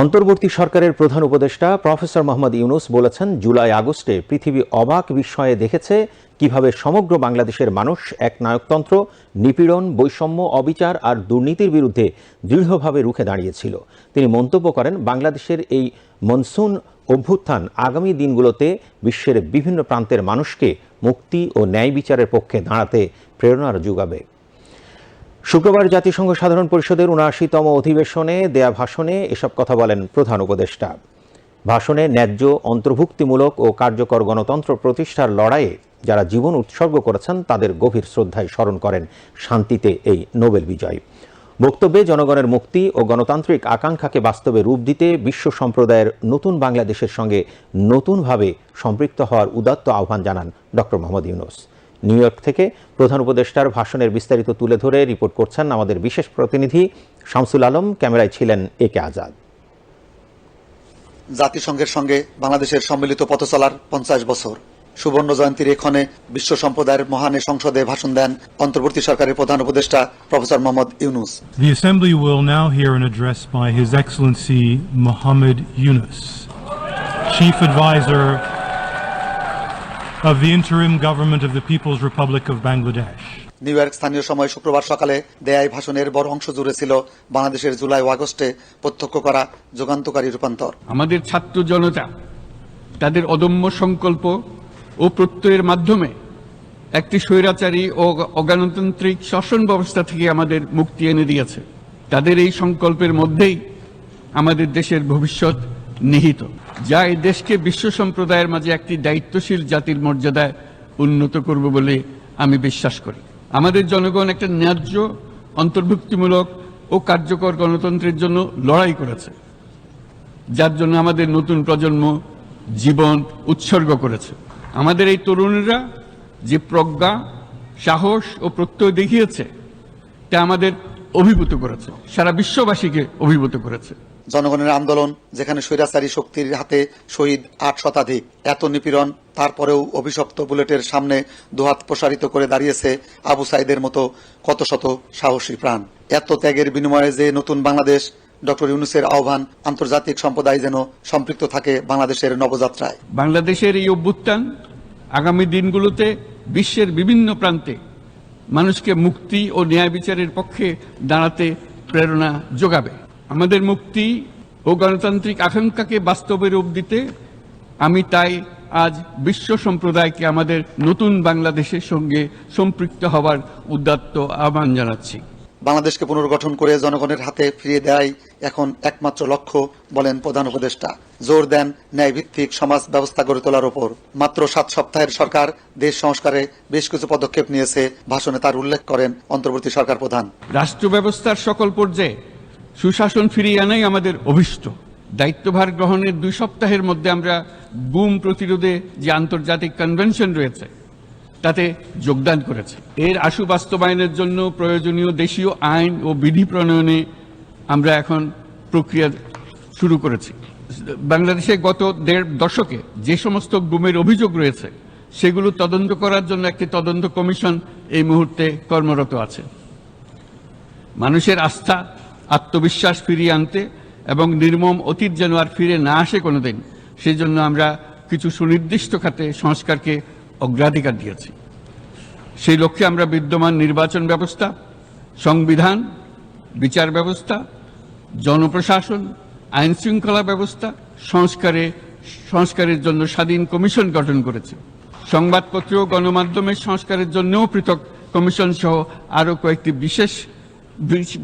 অন্তর্বর্তী সরকারের প্রধান উপদেষ্টা প্রফেসর মোহাম্মদ ইউনূস বলেছেন, জুলাই আগস্টে পৃথিবী অবাক বিস্ময়ে দেখেছে কিভাবে সমগ্র বাংলাদেশের মানুষ একনায়কতন্ত্র, নিপীড়ন, বৈষম্য, অবিচার আর দুর্নীতির বিরুদ্ধে দৃঢ়ভাবে রুখে দাঁড়িয়েছিল। তিনি মন্তব্য করেন, বাংলাদেশের এই মনসুন অভ্যুত্থান আগামী দিনগুলোতে বিশ্বের বিভিন্ন প্রান্তের মানুষকে মুক্তি ও ন্যায় বিচারের পক্ষে দাঁড়াতে প্রেরণা যোগাবে। শুক্রবার জাতিসংঘ সাধারণ পরিষদের ৭৯তম অধিবেশনে দেয়া ভাষণে এসব কথা বলেন প্রধান উপদেষ্টা। ভাষণে ন্যায্য, অন্তর্ভুক্তিমূলক ও কার্যকর গণতন্ত্র প্রতিষ্ঠার লড়াইয়ে যারা জীবন উৎসর্গ করেছেন তাদের গভীর শ্রদ্ধায় স্মরণ করেন শান্তিতে এই নোবেল বিজয়। বক্তব্যে জনগণের মুক্তি ও গণতান্ত্রিক আকাঙ্ক্ষাকে বাস্তবে রূপ দিতে বিশ্ব সম্প্রদায়ের নতুন বাংলাদেশের সঙ্গে নতুনভাবে সম্পৃক্ত হওয়ার উদাত্ত আহ্বান জানান doctor Mohammad Yunus. New York থেকে প্রধান উপদেষ্টার ভাষণের বিস্তারিত তুলে ধরে রিপোর্ট করছেন আমাদের বিশেষ প্রতিনিধি শামসুল আলম। ক্যামেরায় ছিলেন একে আজাদ। জাতিসংঘের সঙ্গে বাংলাদেশের সম্মিলিত পথ চলার ৫০ বছর সুবর্ণ জয়ন্তীর এক্ষণে বিশ্ব সম্প্রদায়ের মহানে সংসদে ভাষণ দেন অন্তর্বর্তী সরকারের প্রধান উপদেষ্টা professor Mohammad Yunus. The Assembly will now hear an address by His Excellency Mohammed Yunus, Chief Advisor of the Interim Government of the People's Republic of Bangladesh. New York স্থানীয় সময় শুক্রবার সকালে দেয়া ভাষণের বড় অংশ জুড়ে ছিল বাংলাদেশের জুলাই ও আগস্টে প্রত্যক্ষ করা যুগান্তকারী রূপান্তর। আমাদের ছাত্র জনতা তাদের অদম্য সংকল্প ও প্রত্যয়ের মাধ্যমে একটি স্বৈরাচারী ও অগণতান্ত্রিক শাসন ব্যবস্থা থেকে আমাদের মুক্তি এনে দিয়েছে। তাদের এই সংকল্পের মধ্যেই আমাদের দেশের ভবিষ্যৎ নিহিত, যা এই দেশকে বিশ্ব সম্প্রদায়ের মাঝে একটি দায়িত্বশীল জাতির মর্যাদায় উন্নত করবে বলে আমি বিশ্বাস করি। আমাদের জনগণ একটা ন্যায্য, অন্তর্ভুক্তিমূলক ও কার্যকর গণতন্ত্রের জন্য লড়াই করেছে, যার জন্য আমাদের নতুন প্রজন্ম জীবন উৎসর্গ করেছে। আমাদের এই তরুণীরা যে প্রজ্ঞা, সাহস ও প্রত্যয় দেখিয়েছে তা আমাদের অভিভূত করেছে, সারা বিশ্ববাসীকে অভিভূত করেছে। জনগণের আন্দোলন যেখানে স্বৈরাচারী শক্তির হাতে শহীদ ৮ শতাধিক, এত নিপীড়ন তারপরেও অভিশপ্ত বুলেটের সামনে দুহাত প্রসারিত করে দাঁড়িয়েছে আবু সাইদের মতো কত শত সাহসী প্রাণ। এত ত্যাগের বিনিময়ে যে নতুন বাংলাদেশ, ডক্টর ইউনূসের আহ্বান আন্তর্জাতিক সম্প্রদায় যেন সম্পৃক্ত থাকে বাংলাদেশের নবযাত্রায়। বাংলাদেশের এই অভ্যুত্থান আগামী দিনগুলোতে বিশ্বের বিভিন্ন প্রান্তে মানুষকে মুক্তি ও ন্যায় বিচারের পক্ষে দাঁড়াতে প্রেরণা যোগাবে। আমাদের মুক্তি ও গণতান্ত্রিক আকাঙ্ক্ষাকে বাস্তবে রূপ দিতে আমি তাই আজ বিশ্ব সম্প্রদায়কে আমাদের নতুন বাংলাদেশের সঙ্গে সম্পৃক্ত হওয়ার উদাত্ত আহ্বান জানাচ্ছি। বাংলাদেশকে পুনর্গঠন করে জনগণের হাতে ফিরিয়ে দেওয়াই এখন একমাত্র লক্ষ্য বলেন প্রধান উপদেষ্টা। জোর দেন ন্যায়ভিত্তিক সমাজ ব্যবস্থা গড়ে তোলার ওপর। মাত্র ৭ সপ্তাহের সরকার দেশ সংস্কারে বেশ কিছু পদক্ষেপ নিয়েছে, ভাষণে তার উল্লেখ করেন অন্তর্বর্তী সরকার প্রধান। রাষ্ট্র ব্যবস্থার সকল পর্যায়ে সুশাসন ফিরিয়ে আনাই আমাদের অভীষ্ট। দায়িত্বভার গ্রহণের ২ সপ্তাহের মধ্যে আমরা গুম প্রতিরোধে যে আন্তর্জাতিক কনভেনশন রয়েছে তাতে যোগদান করেছে। এর আশু বাস্তবায়নের জন্য প্রয়োজনীয় দেশীয় আইন ও বিধি প্রণয়নে আমরা এখন প্রক্রিয়া শুরু করেছি। বাংলাদেশে গত ১.৫ দশকে যে সমস্ত গুমের অভিযোগ রয়েছে সেগুলো তদন্ত করার জন্য একটি তদন্ত কমিশন এই মুহূর্তে কর্মরত আছে। মানুষের আস্থা, আত্মবিশ্বাস ফিরিয়ে আনতে এবং নির্মম অতীত যেন আর ফিরে না আসে কোনোদিন, সেই জন্য আমরা কিছু সুনির্দিষ্ট খাতে সংস্কারকে অগ্রাধিকার দিয়েছি। সেই লক্ষ্যে আমরা বিদ্যমান নির্বাচন ব্যবস্থা, সংবিধান, বিচার ব্যবস্থা, জনপ্রশাসন, আইন শৃঙ্খলা ব্যবস্থা সংস্কারের জন্য স্বাধীন কমিশন গঠন করেছি। সংবাদপত্র ও গণমাধ্যমের সংস্কারের জন্যও পৃথক কমিশন সহ আরও কয়েকটি বিশেষ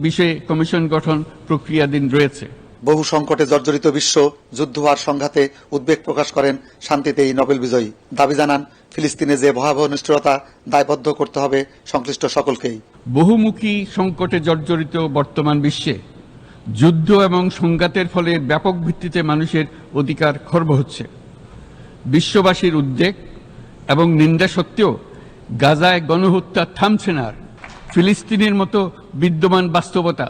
বিষয়ে কমিশন গঠন প্রক্রিয়াধীন রয়েছে। বহু সংকটে জর্জরিত বিশ্ব যুদ্ধ আর সংঘাতে উদ্বেগ প্রকাশ করেন শান্তিতে এই নোবেল বিজয়ী। দাবি জানান, ফিলিস্তিনে যে ভয়াবহ নিষ্ঠুরতা দায়বদ্ধ করতে হবে সংশ্লিষ্ট সকলকেই। বহুমুখী সংকটে জর্জরিত বর্তমান বিশ্বে যুদ্ধ এবং সংঘাতের ফলে ব্যাপক ভিত্তিতে মানুষের অধিকার খর্ব হচ্ছে। বিশ্ববাসীর উদ্বেগ এবং নিন্দা সত্ত্বেও গাজায় গণহত্যা থামছে না। ফিলিস্তিনের মতো বিদ্যমান বাস্তবতা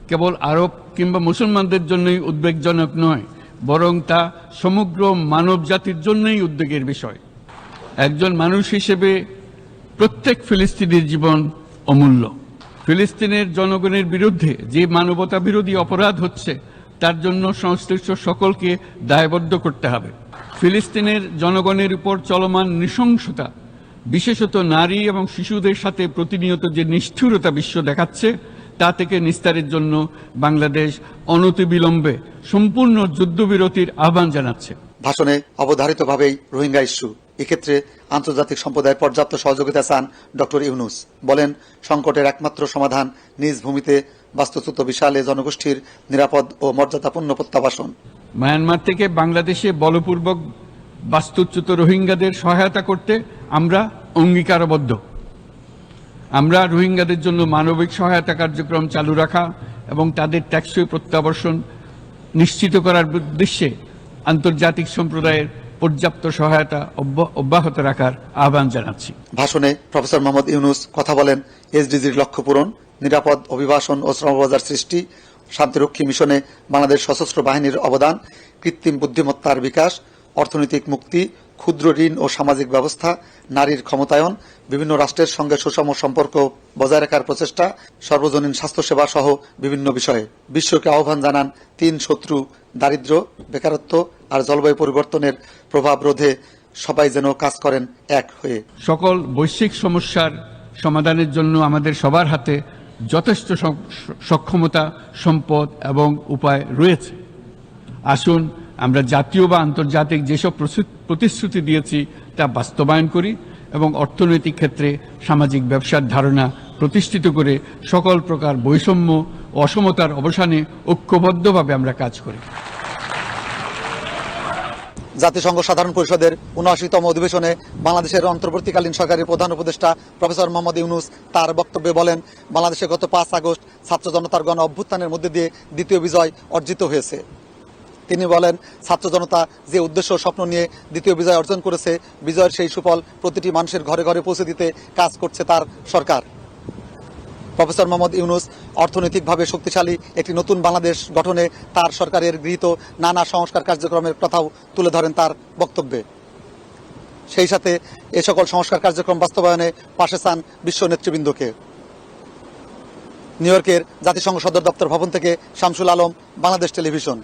কেবল আরব কিংবা মুসলমানদের জন্যই উদ্বেগজনক নয়, বরং তা সমগ্র মানব জাতির জন্যই উদ্বেগের বিষয়। একজন মানুষ হিসেবে প্রত্যেক ফিলিস্তিনির জীবন অমূল্য। ফিলিস্তিনের জনগণের বিরুদ্ধে যে মানবতা বিরোধী অপরাধ হচ্ছে তার জন্য সংশ্লিষ্ট সকলকে দায়বদ্ধ করতে হবে। ফিলিস্তিনের জনগণের উপর চলমান নৃশংসতা, বিশেষত নারী এবং শিশুদের সাথে প্রতিনিয়ত যে নিষ্ঠুরতা বিশ্ব দেখাচ্ছে, তা থেকে নিস্তারের জন্য বাংলাদেশ অনতিবিলম্বে সম্পূর্ণ যুদ্ধবিরতির আহ্বান জানাচ্ছে। ভাষণে অবধারিতভাবেই রোহিঙ্গা ইস্যু, এক্ষেত্রে আন্তর্জাতিক সম্প্রদায়ের পর্যাপ্ত সহযোগিতা চান ডক্টর ইউনূস। বলেন, সংকটের একমাত্র সমাধান নিজ ভূমিতে বাস্তুচ্যুত বিশাল এ জনগোষ্ঠীর নিরাপদ ও মর্যাদাপূর্ণ প্রত্যাবাসন। মায়ানমার থেকে বাংলাদেশে বলপূর্বক বাস্তুচ্যুত রোহিঙ্গাদের সহায়তা করতে আমরা অঙ্গীকারবদ্ধ। আমরা রোহিঙ্গাদের জন্য মানবিক সহায়তা কার্যক্রম চালু রাখা এবং তাদের টেকসই প্রত্যাবর্তন নিশ্চিত করার উদ্দেশ্যে আন্তর্জাতিক সম্প্রদায়ের পর্যাপ্ত সহায়তা অব্যাহত রাখার আহ্বান জানাচ্ছি। ভাষণে প্রফেসর মোহাম্মদ ইউনূস কথা বলেন এসডিজির লক্ষ্য পূরণ, নিরাপদ অভিবাসন ও শ্রমবাজার সৃষ্টি, শান্তিরক্ষী মিশনে বাংলাদেশ সশস্ত্র বাহিনীর অবদান, কৃত্রিম বুদ্ধিমত্তার বিকাশ, অর্থনৈতিক মুক্তি, ক্ষুদ্র ঋণ ও সামাজিক ব্যবস্থা, নারীর ক্ষমতায়ন, বিভিন্ন রাষ্ট্রের সঙ্গে সুষম সম্পর্ক বজায় রাখার প্রচেষ্টা, সর্বজনীন স্বাস্থ্যসেবা সহ বিভিন্ন বিষয়ে বিশ্বকে আহ্বান জানান ৩ শত্রু দারিদ্র্য, বেকারত্ব আর জলবায়ু পরিবর্তনের প্রভাব রোধে সবাই যেন কাজ করেন এক হয়ে। সকল বৈশ্বিক সমস্যার সমাধানের জন্য আমাদের সবার হাতে যথেষ্ট সক্ষমতা, সম্পদ এবং উপায় রয়েছে। আসুন আমরা জাতীয় বা আন্তর্জাতিক যেসব প্রতিশ্রুতি দিয়েছি তা বাস্তবায়ন করি এবং অর্থনৈতিক ক্ষেত্রে সামাজিক ব্যবসার ধারণা প্রতিষ্ঠিত করে সকল প্রকার বৈষম্য ও অসমতার অবসানে ঐক্যবদ্ধভাবে আমরা কাজ করি। জাতিসংঘ সাধারণ পরিষদের ৭৯তম অধিবেশনে বাংলাদেশের অন্তর্বর্তীকালীন সরকারের প্রধান উপদেষ্টা প্রফেসর মোহাম্মদ ইউনূস তার বক্তব্যে বলেন, বাংলাদেশে গত ৫ আগস্ট ছাত্র জনতার গণ অভ্যুত্থানের মধ্যে দিয়ে দ্বিতীয় বিজয় অর্জিত হয়েছে। তিনি বলেন, ছাত্র জনতা যে উদ্দেশ্য স্বপ্ন নিয়ে দ্বিতীয় বিজয় অর্জন করেছে, বিজয়ের সেই সুফল প্রতিটি মানুষের ঘরে ঘরে পৌঁছে দিতে কাজ করছে তার সরকার। প্রফেসর মোহাম্মদ ইউনূস অর্থনৈতিকভাবে শক্তিশালী একটি নতুন বাংলাদেশ গঠনে তার সরকারের গৃহীত নানা সংস্কার কার্যক্রমের কথাও তুলে ধরেন তার বক্তব্যে। সেই সাথে এ সকল সংস্কার কার্যক্রম বাস্তবায়নে পাশে চান বিশ্ব নেতৃবৃন্দকে। নিউ ইয়র্কের জাতিসংঘ সদর দপ্তর ভবন থেকে শামসুল আলম, বাংলাদেশ টেলিভিশন।